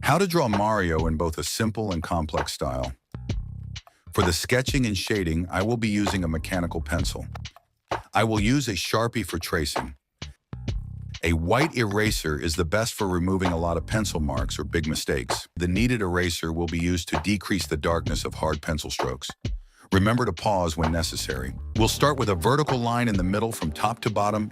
How to draw Mario in both a simple and complex style. For the sketching and shading, I will be using a mechanical pencil. I will use a Sharpie for tracing. A white eraser is the best for removing a lot of pencil marks or big mistakes. The kneaded eraser will be used to decrease the darkness of hard pencil strokes. Remember to pause when necessary. We'll start with a vertical line in the middle from top to bottom,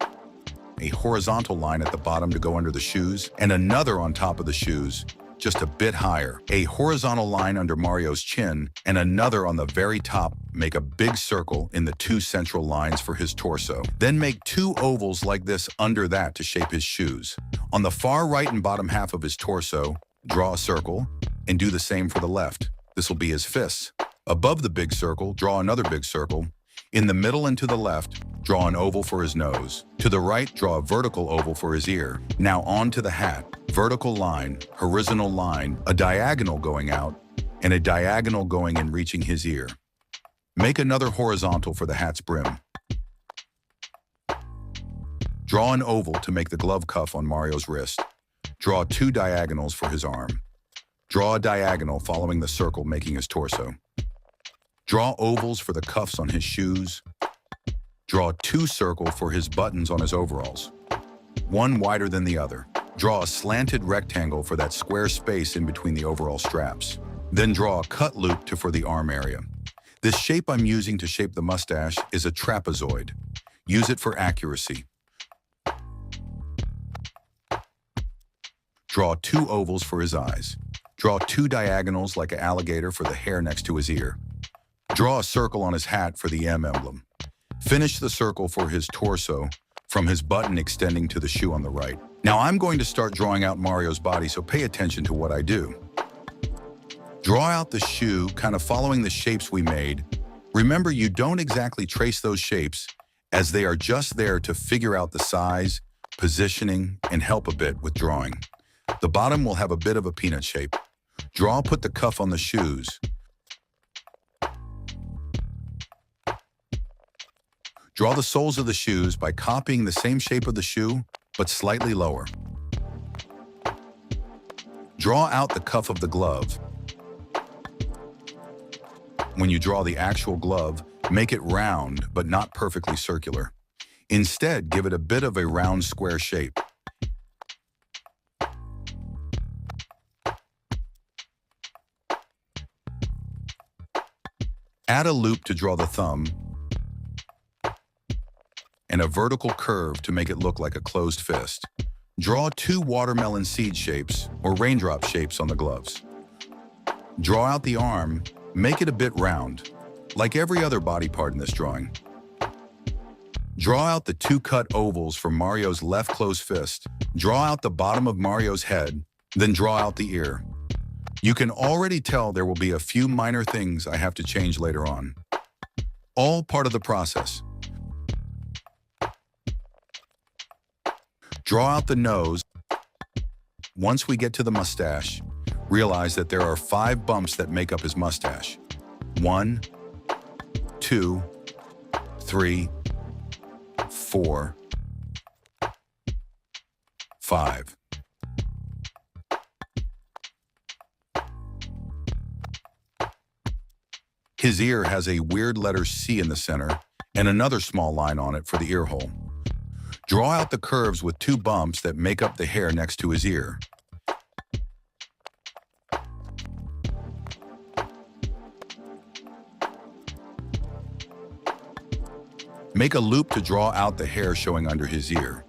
a horizontal line at the bottom to go under the shoes, and another on top of the shoes, just a bit higher. A horizontal line under Mario's chin, and another on the very top. Make a big circle in the two central lines for his torso. Then make two ovals like this under that to shape his shoes. On the far right and bottom half of his torso, draw a circle, and do the same for the left. This will be his fists. Above the big circle, draw another big circle. In the middle and to the left, draw an oval for his nose. To the right, draw a vertical oval for his ear. Now on to the hat. Vertical line, horizontal line, a diagonal going out, and a diagonal going and reaching his ear. Make another horizontal for the hat's brim. Draw an oval to make the glove cuff on Mario's wrist. Draw two diagonals for his arm. Draw a diagonal following the circle making his torso. Draw ovals for the cuffs on his shoes. Draw two circles for his buttons on his overalls, one wider than the other. Draw a slanted rectangle for that square space in between the overall straps. Then draw a cut loop for the arm area. This shape I'm using to shape the mustache is a trapezoid. Use it for accuracy. Draw two ovals for his eyes. Draw two diagonals like an alligator for the hair next to his ear. Draw a circle on his hat for the M emblem. Finish the circle for his torso from his button extending to the shoe on the right. Now I'm going to start drawing out Mario's body, so pay attention to what I do. Draw out the shoe, kind of following the shapes we made. Remember, you don't exactly trace those shapes, as they are just there to figure out the size, positioning, and help a bit with drawing. The bottom will have a bit of a peanut shape. Put the cuff on the shoes. Draw the soles of the shoes by copying the same shape of the shoe, but slightly lower. Draw out the cuff of the glove. When you draw the actual glove, make it round, but not perfectly circular. Instead, give it a bit of a round square shape. Add a loop to draw the thumb, and a vertical curve to make it look like a closed fist. Draw two watermelon seed shapes or raindrop shapes on the gloves. Draw out the arm, make it a bit round, like every other body part in this drawing. Draw out the two cut ovals for Mario's left closed fist. Draw out the bottom of Mario's head, then draw out the ear. You can already tell there will be a few minor things I have to change later on. All part of the process. Draw out the nose. Once we get to the mustache, realize that there are 5 bumps that make up his mustache. 1, 2, 3, 4, 5. His ear has a weird letter C in the center and another small line on it for the ear hole. Draw out the curves with 2 bumps that make up the hair next to his ear. Make a loop to draw out the hair showing under his ear.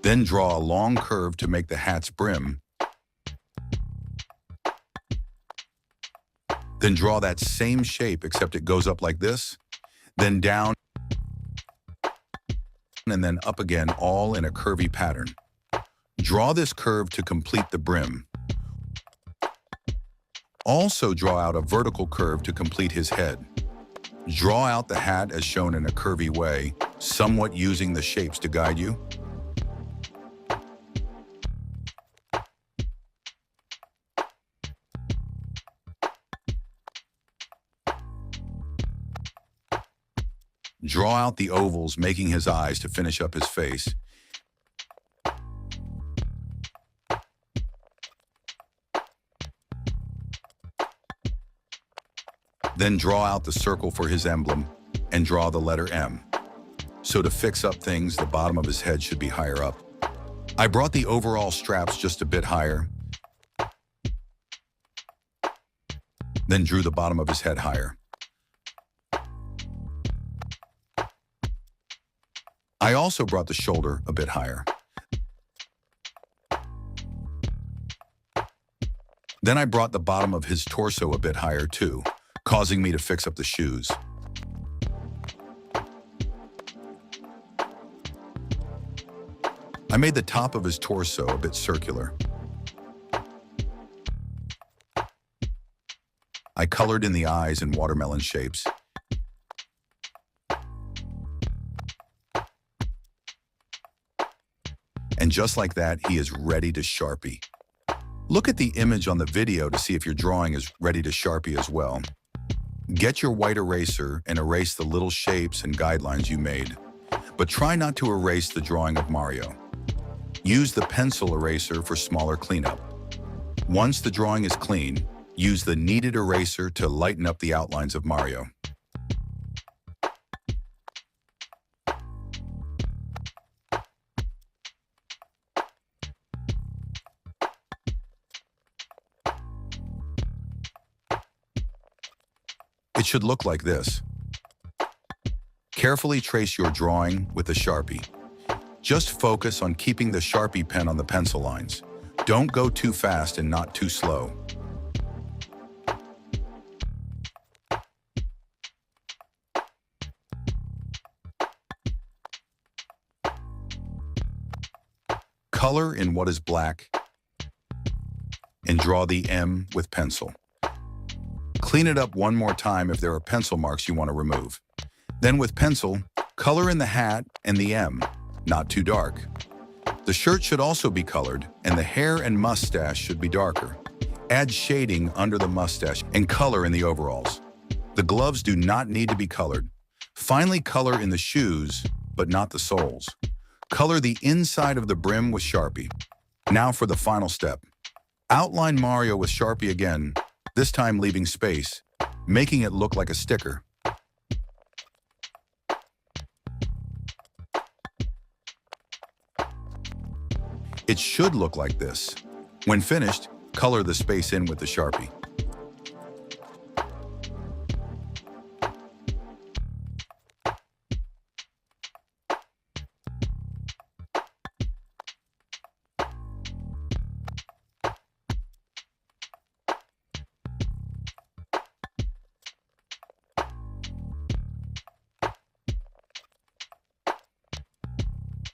Then draw a long curve to make the hat's brim. Then draw that same shape, except it goes up like this, then down, and then up again, all in a curvy pattern. Draw this curve to complete the brim. Also draw out a vertical curve to complete his head. Draw out the hat as shown in a curvy way, somewhat using the shapes to guide you. Draw out the ovals, making his eyes to finish up his face. Then draw out the circle for his emblem and draw the letter M. So to fix up things, the bottom of his head should be higher up. I brought the overall straps just a bit higher, then drew the bottom of his head higher. I also brought the shoulder a bit higher. Then I brought the bottom of his torso a bit higher too, causing me to fix up the shoes. I made the top of his torso a bit circular. I colored in the eyes in watermelon shapes. And just like that, he is ready to Sharpie. Look at the image on the video to see if your drawing is ready to Sharpie as well. Get your white eraser and erase the little shapes and guidelines you made. But try not to erase the drawing of Mario. Use the pencil eraser for smaller cleanup. Once the drawing is clean, use the kneaded eraser to lighten up the outlines of Mario. It should look like this. Carefully trace your drawing with a Sharpie. Just focus on keeping the Sharpie pen on the pencil lines. Don't go too fast and not too slow. Color in what is black and draw the M with pencil. Clean it up one more time if there are pencil marks you want to remove. Then with pencil, color in the hat and the M, not too dark. The shirt should also be colored, and the hair and mustache should be darker. Add shading under the mustache and color in the overalls. The gloves do not need to be colored. Finally, color in the shoes, but not the soles. Color the inside of the brim with Sharpie. Now for the final step. Outline Mario with Sharpie again, this time leaving space, making it look like a sticker. It should look like this. When finished, color the space in with the Sharpie.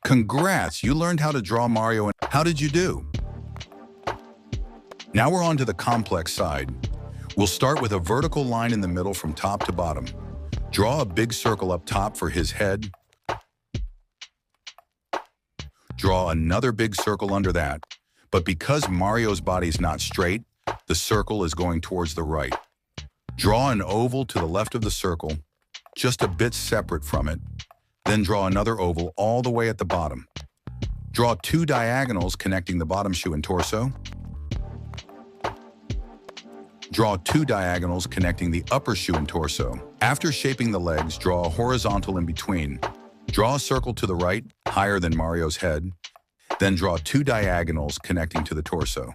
Congrats, you learned how to draw Mario, and how did you do? Now we're on to the complex side. We'll start with a vertical line in the middle from top to bottom. Draw a big circle up top for his head. Draw another big circle under that. But because Mario's body's not straight, the circle is going towards the right. Draw an oval to the left of the circle, just a bit separate from it. Then draw another oval all the way at the bottom. Draw two diagonals connecting the bottom shoe and torso. Draw two diagonals connecting the upper shoe and torso. After shaping the legs, draw a horizontal in between. Draw a circle to the right, higher than Mario's head. Then draw two diagonals connecting to the torso.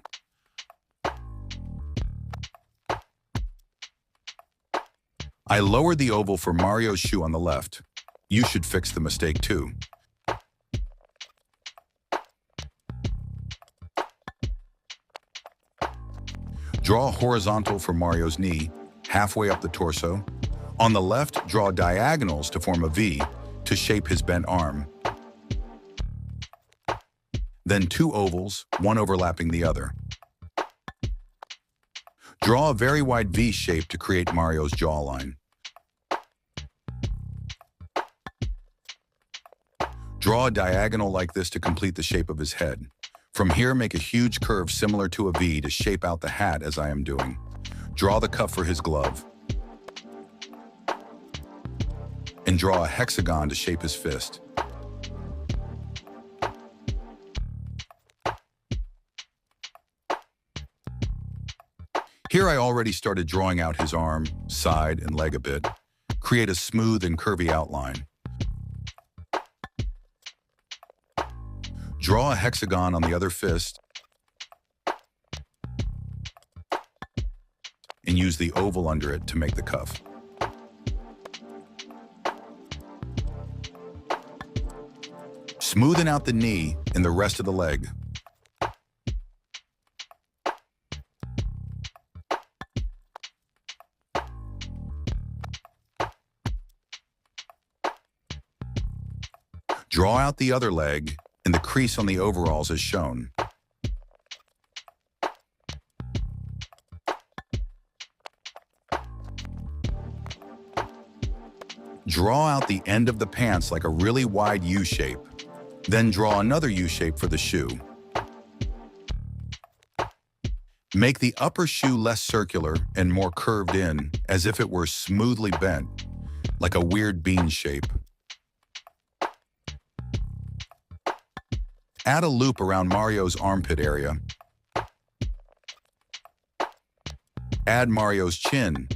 I lowered the oval for Mario's shoe on the left. You should fix the mistake too. Draw a horizontal for Mario's knee, halfway up the torso. On the left, draw diagonals to form a V to shape his bent arm. Then two ovals, one overlapping the other. Draw a very wide V shape to create Mario's jawline. Draw a diagonal like this to complete the shape of his head. From here, make a huge curve similar to a V to shape out the hat as I am doing. Draw the cuff for his glove. And draw a hexagon to shape his fist. Here I already started drawing out his arm, side, and leg a bit. Create a smooth and curvy outline. Draw a hexagon on the other fist and use the oval under it to make the cuff. Smoothen out the knee and the rest of the leg. Draw out the other leg and the crease on the overalls as shown. Draw out the end of the pants like a really wide U shape. Then draw another U shape for the shoe. Make the upper shoe less circular and more curved in, as if it were smoothly bent, like a weird bean shape. Add a loop around Mario's armpit area. Add Mario's chin.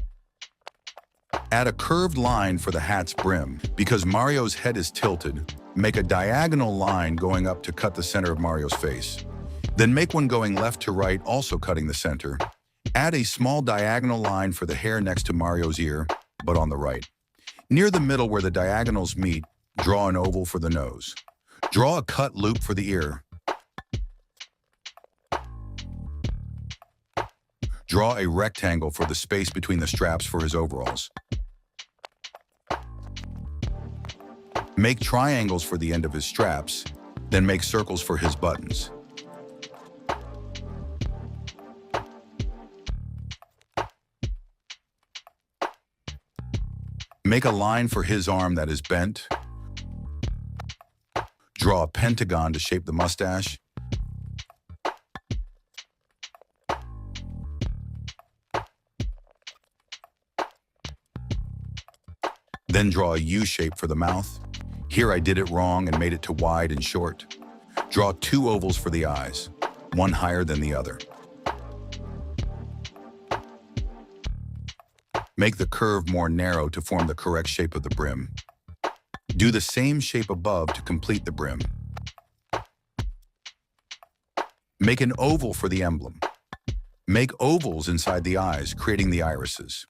Add a curved line for the hat's brim. Because Mario's head is tilted, make a diagonal line going up to cut the center of Mario's face. Then make one going left to right, also cutting the center. Add a small diagonal line for the hair next to Mario's ear, but on the right. Near the middle where the diagonals meet, draw an oval for the nose. Draw a cut loop for the ear. Draw a rectangle for the space between the straps for his overalls. Make triangles for the end of his straps, then make circles for his buttons. Make a line for his arm that is bent. Draw a pentagon to shape the mustache. Then draw a U shape for the mouth. Here I did it wrong and made it to wide and short. Draw two ovals for the eyes, one higher than the other. Make the curve more narrow to form the correct shape of the brim. Do the same shape above to complete the brim. Make an oval for the emblem. Make ovals inside the eyes, creating the irises.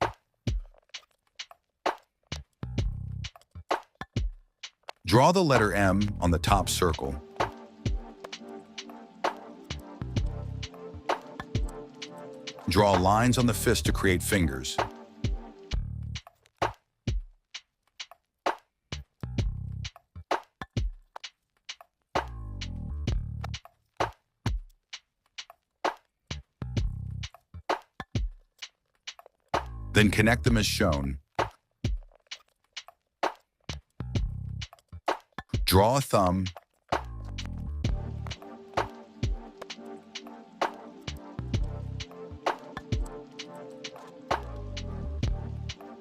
Draw the letter M on the top circle. Draw lines on the fist to create fingers. Then connect them as shown. Draw a thumb.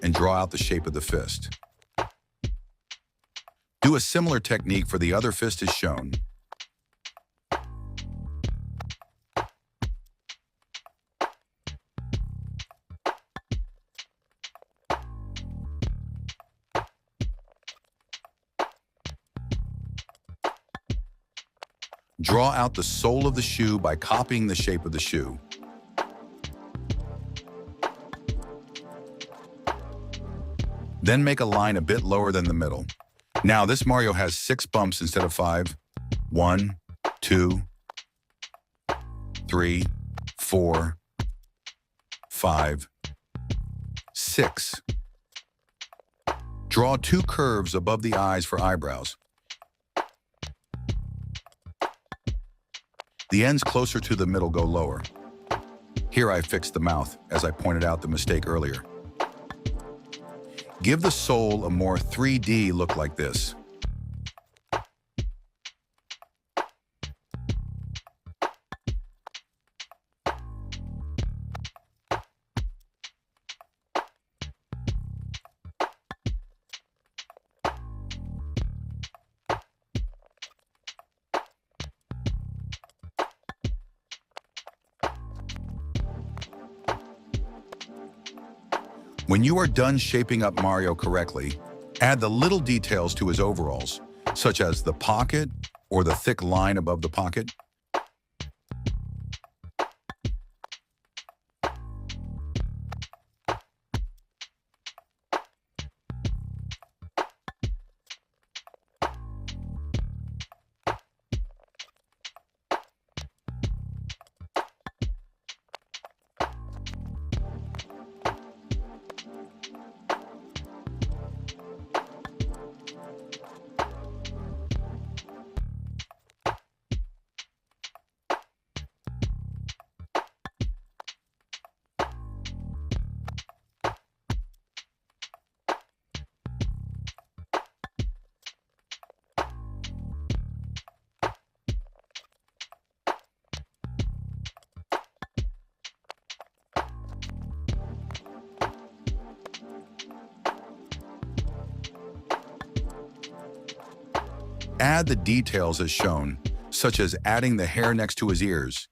And draw out the shape of the fist. Do a similar technique for the other fist as shown. Draw out the sole of the shoe by copying the shape of the shoe. Then make a line a bit lower than the middle. Now this Mario has 6 bumps instead of 5. 1, 2, 3, 4, 5, 6. Draw 2 curves above the eyes for eyebrows. The ends closer to the middle go lower. Here I fixed the mouth, as I pointed out the mistake earlier. Give the sole a more 3D look like this. When you are done shaping up Mario correctly, add the little details to his overalls, such as the pocket or the thick line above the pocket. Add the details as shown, such as adding the hair next to his ears.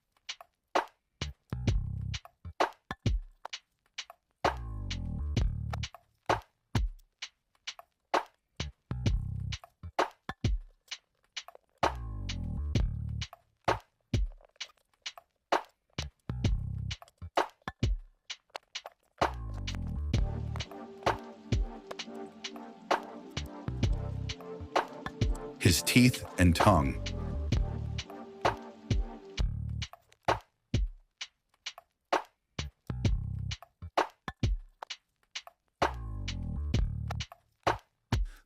His teeth and tongue.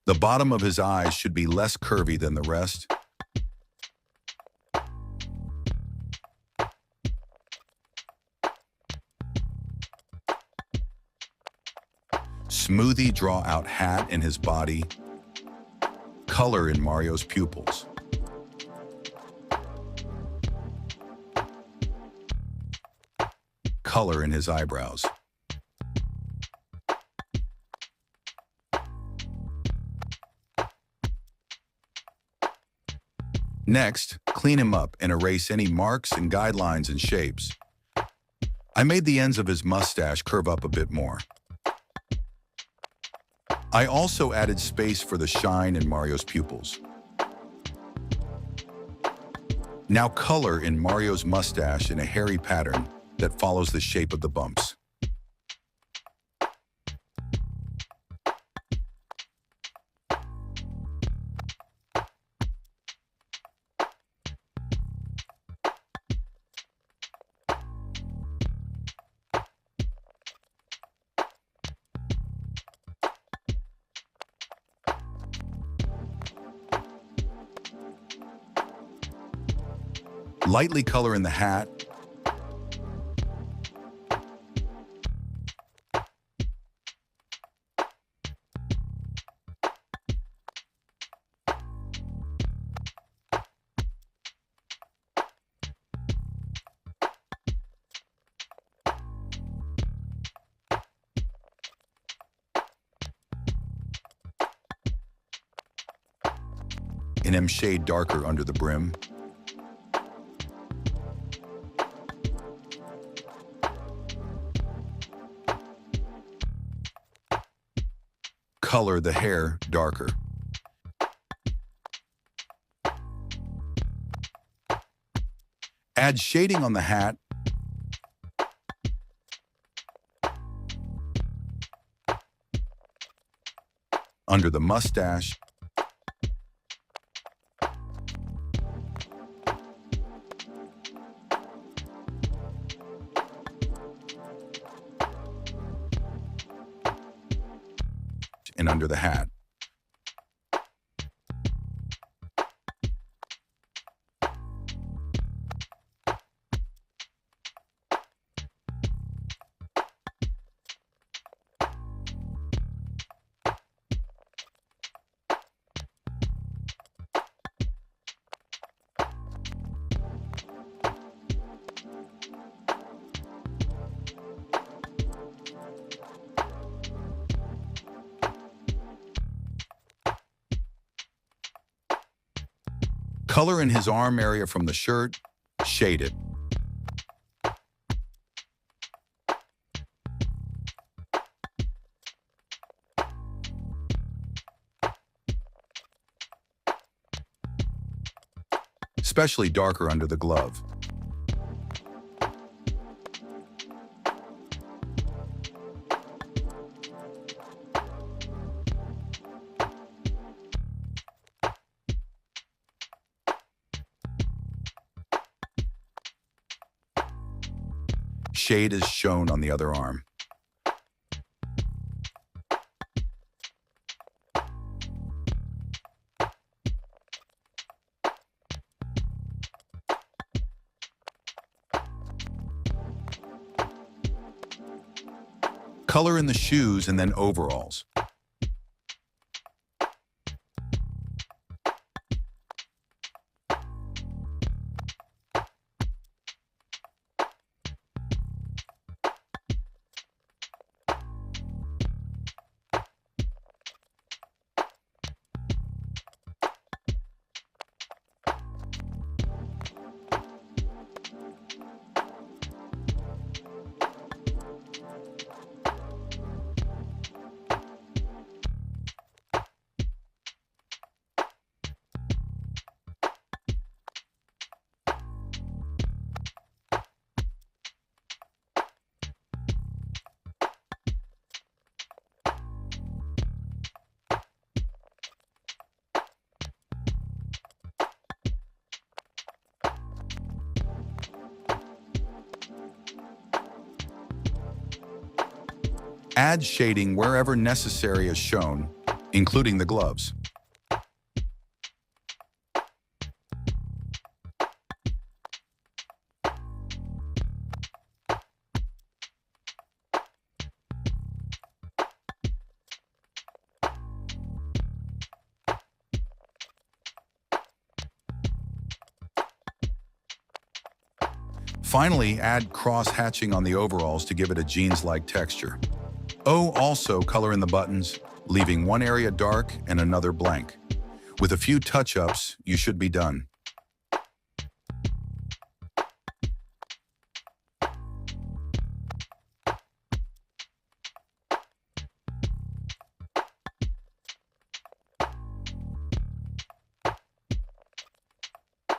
The bottom of his eyes should be less curvy than the rest. Smoothie draw out hat in his body. Color in Mario's pupils. Color in his eyebrows. Next, clean him up and erase any marks and guidelines and shapes. I made the ends of his mustache curve up a bit more. I also added space for the shine in Mario's pupils. Now color in Mario's mustache in a hairy pattern that follows the shape of the bumps. Lightly color in the hat. And M shade darker under the brim. Color the hair darker. Add shading on the hat. Under the mustache. And under the hat. Color in his arm area from the shirt, shade it. especially darker under the glove. Shade is shown on the other arm. Color in the shoes and then overalls. Add shading wherever necessary as shown, including the gloves. Finally, add cross-hatching on the overalls to give it a jeans-like texture. Also color in the buttons, leaving one area dark and another blank. With a few touch-ups, you should be done.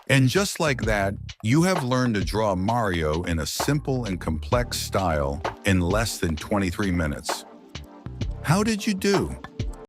And just like that, you have learned to draw Mario in a simple and complex style in less than 23 minutes. How did you do?